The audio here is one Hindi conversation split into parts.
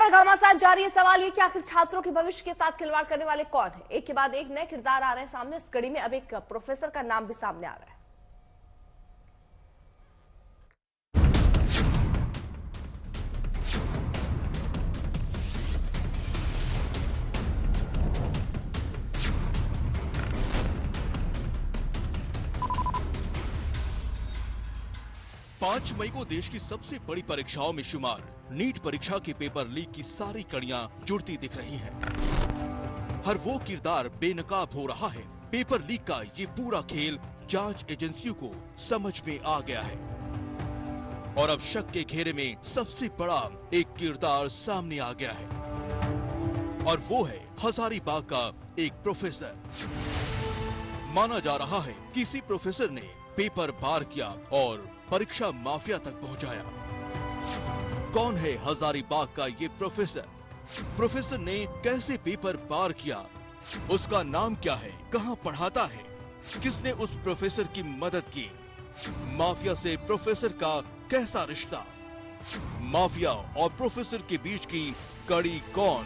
लगातार घमासान जारी है। सवाल ये कि आखिर छात्रों के भविष्य के साथ खिलवाड़ करने वाले कौन है। एक के बाद एक नए किरदार आ रहे हैं सामने। इस कड़ी में अब एक प्रोफेसर का नाम भी सामने आ रहा है। 5 मई को देश की सबसे बड़ी परीक्षाओं में शुमार नीट परीक्षा के पेपर लीक की सारी कड़ियां जुड़ती दिख रही हैं। हर वो किरदार बेनकाब हो रहा है। पेपर लीक का ये पूरा खेल जांच एजेंसियों को समझ में आ गया है और अब शक के घेरे में सबसे बड़ा एक किरदार सामने आ गया है और वो है हजारीबाग का एक प्रोफेसर। माना जा रहा है कि इसी प्रोफेसर ने पेपर पार किया और परीक्षा माफिया तक पहुंचाया। कौन है हजारीबाग का ये प्रोफेसर? प्रोफेसर ने कैसे पेपर पार किया? उसका नाम क्या है? कहां पढ़ाता है? किसने उस प्रोफेसर की मदद की? माफिया से प्रोफेसर का कैसा रिश्ता? माफिया और प्रोफेसर के बीच की कड़ी कौन?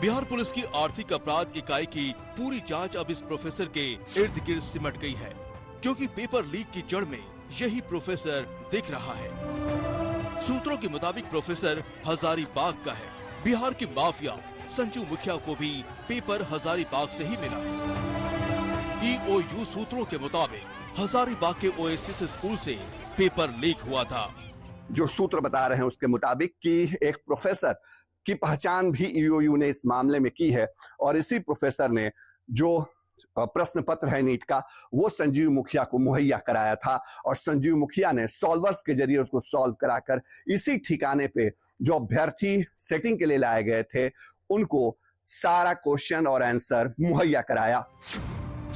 बिहार पुलिस की आर्थिक अपराध इकाई की पूरी जांच अब इस प्रोफेसर के इर्द गिर्द सिमट गई है, क्योंकि पेपर लीक की जड़ में यही प्रोफेसर दिख रहा है। सूत्रों के मुताबिक प्रोफेसर हजारीबाग का है। बिहार की माफिया संजू मुखिया को भी पेपर हजारीबाग से ही मिला। ईओयू सूत्रों के मुताबिक हजारीबाग के ओएसिस स्कूल से पेपर लीक हुआ था। जो सूत्र बता रहे हैं उसके मुताबिक कि एक प्रोफेसर की पहचान भी ईओयू ने इस मामले में की है और इसी प्रोफेसर ने जो प्रश्न पत्र है नीट का वो संजीव मुखिया को मुहैया कराया था और संजीव मुखिया ने सॉल्वर्स के जरिए उसको सॉल्व कराकर इसी ठिकाने पे जो अभ्यर्थी सेटिंग के लिए लाए गए थे उनको सारा क्वेश्चन और आंसर मुहैया कराया।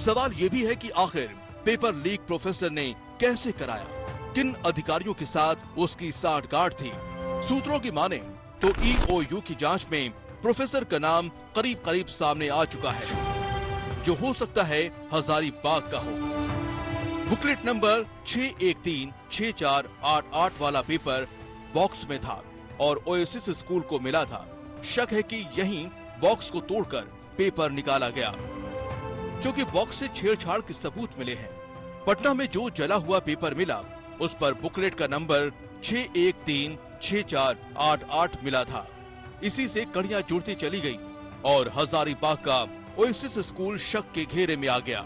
सवाल ये भी है कि आखिर पेपर लीक प्रोफेसर ने कैसे कराया? किन अधिकारियों के साथ उसकी साठगांठ थी? सूत्रों की माने तो ईओयू की जांच में प्रोफेसर का नाम करीब करीब सामने आ चुका है, जो हो सकता है हजारीबाग का हो। बुकलेट नंबर 6136488 वाला पेपर बॉक्स में था और ओएसिस स्कूल को मिला था। शक है कि यहीं बॉक्स को तोड़कर पेपर निकाला गया, क्योंकि बॉक्स से छेड़छाड़ के सबूत मिले हैं। पटना में जो जला हुआ पेपर मिला उस पर बुकलेट का नंबर 6136488 मिला था। इसी से कड़ियां जुड़ती चली गई और हजारीबाग का ओएसिस स्कूल शक के घेरे में आ गया।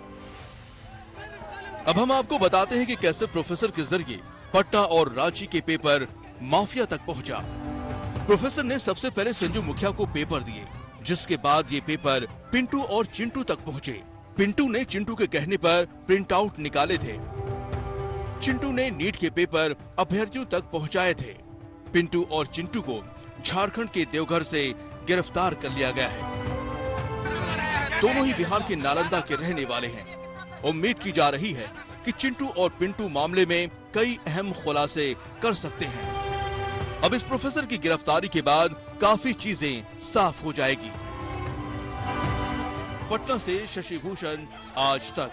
अब हम आपको बताते हैं कि कैसे प्रोफेसर के जरिए पटना और रांची के पेपर माफिया तक पहुंचा। प्रोफेसर ने सबसे पहले संजू मुखिया को पेपर दिए, जिसके बाद ये पेपर पिंटू और चिंटू तक पहुंचे। पिंटू ने चिंटू के कहने पर प्रिंट आउट निकाले थे। चिंटू ने नीट के पेपर अभ्यर्थियों तक पहुंचाए थे। पिंटू और चिंटू को झारखंड के देवघर से गिरफ्तार कर लिया गया है। दोनों ही बिहार के नालंदा के रहने वाले हैं। उम्मीद की जा रही है कि चिंटू और पिंटू मामले में कई अहम खुलासे कर सकते हैं। अब इस प्रोफेसर की गिरफ्तारी के बाद काफी चीजें साफ हो जाएगी। पटना से शशि भूषण, आज तक।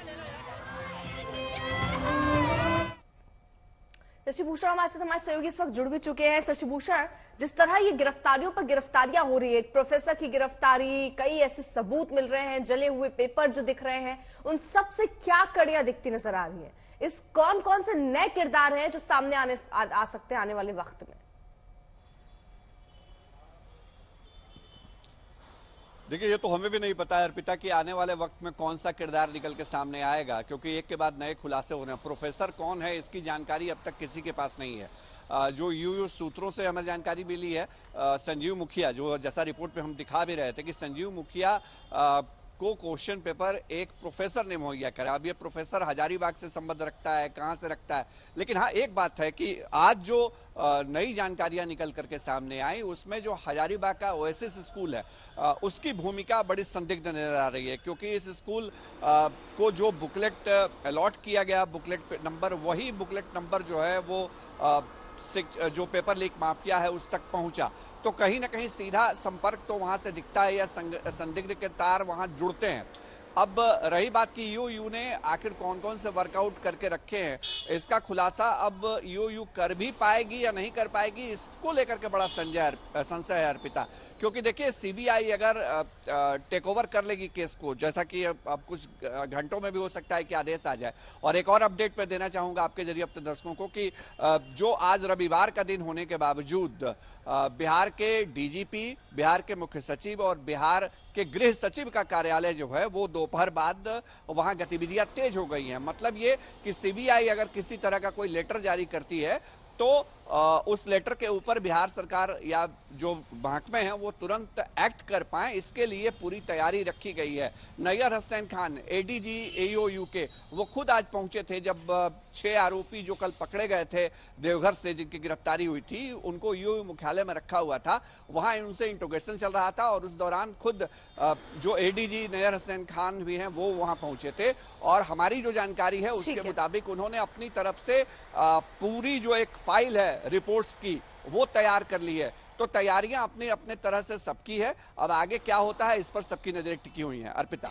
शशि भूषण हमारे साथ हमारे सहयोगी इस वक्त जुड़ भी चुके हैं। शशि भूषण, जिस तरह ये गिरफ्तारियों पर गिरफ्तारियां हो रही है, एक प्रोफेसर की गिरफ्तारी, कई ऐसे सबूत मिल रहे हैं, जले हुए पेपर जो दिख रहे हैं, उन सब से क्या कड़ियां दिखती नजर आ रही है? इस कौन कौन से नए किरदार हैं जो सामने आ सकते हैं आने वाले वक्त में? देखिए, ये तो हमें भी नहीं पता है अर्पिता कि आने वाले वक्त में कौन सा किरदार निकल के सामने आएगा, क्योंकि एक के बाद नए खुलासे हो रहे हैं। प्रोफेसर कौन है इसकी जानकारी अब तक किसी के पास नहीं है। जो यूयू सूत्रों से हमें जानकारी मिली है, संजीव मुखिया, जो जैसा रिपोर्ट पे हम दिखा भी रहे थे कि संजीव मुखिया को क्वेश्चन पेपर एक प्रोफेसर ने मुहैया करा। अब ये प्रोफेसर हजारीबाग से संबंध रखता है, कहां से रखता है, लेकिन हाँ एक बात है कि आज जो नई जानकारियां निकल करके सामने आई उसमें जो हजारीबाग का ओएसिस स्कूल है उसकी भूमिका बड़ी संदिग्ध नजर आ रही है, क्योंकि इस स्कूल को जो बुकलेट अलॉट किया गया, बुकलेट नंबर, वही बुकलेट नंबर जो है वो जो पेपर लीक माफिया है उस तक पहुंचा। तो कहीं ना कहीं सीधा संपर्क तो वहां से दिखता है या संदिग्ध के तार वहां जुड़ते हैं। अब रही बात की ईओयू ने आखिर कौन कौन से वर्कआउट करके रखे हैं, इसका खुलासा अब ईओयू कर भी पाएगी या नहीं कर पाएगी, इसको लेकर के बड़ा संशय है अर्पिता। क्योंकि देखिए सीबीआई अगर टेक ओवर कर लेगी केस को, जैसा कि अब कुछ घंटों में भी हो सकता है कि आदेश आ जाए। और एक और अपडेट मैं देना चाहूंगा आपके जरिए अपने दर्शकों को कि जो आज रविवार का दिन होने के बावजूद बिहार के डीजीपी, बिहार के मुख्य सचिव और बिहार के गृह सचिव का कार्यालय जो है वो दोपहर बाद वहां गतिविधियां तेज हो गई हैं। मतलब ये कि सीबीआई अगर किसी तरह का कोई लेटर जारी करती है तो उस लेटर के ऊपर बिहार सरकार या जो महकमे हैं वो तुरंत एक्ट कर पाए, इसके लिए पूरी तैयारी रखी गई है। नैयर हसनैन खान एडीजी ईओयू के वो खुद आज पहुंचे थे जब 6 आरोपी जो कल पकड़े गए थे देवघर से, जिनकी गिरफ्तारी हुई थी, उनको ईओयू मुख्यालय में रखा हुआ था। वहां उनसे इंट्रोगेशन चल रहा था और उस दौरान खुद जो एडीजी नैयर हसनैन खान भी हैं वो वहां पहुंचे थे। और हमारी जो जानकारी है उसके मुताबिक उन्होंने अपनी तरफ से पूरी जो एक फाइल है रिपोर्ट्स की वो तैयार कर ली है। तो तैयारियां अपने अपने तरह से सबकी है। अब आगे क्या होता है इस पर सबकी नजरें टिकी हुई हैं। अर्पिता।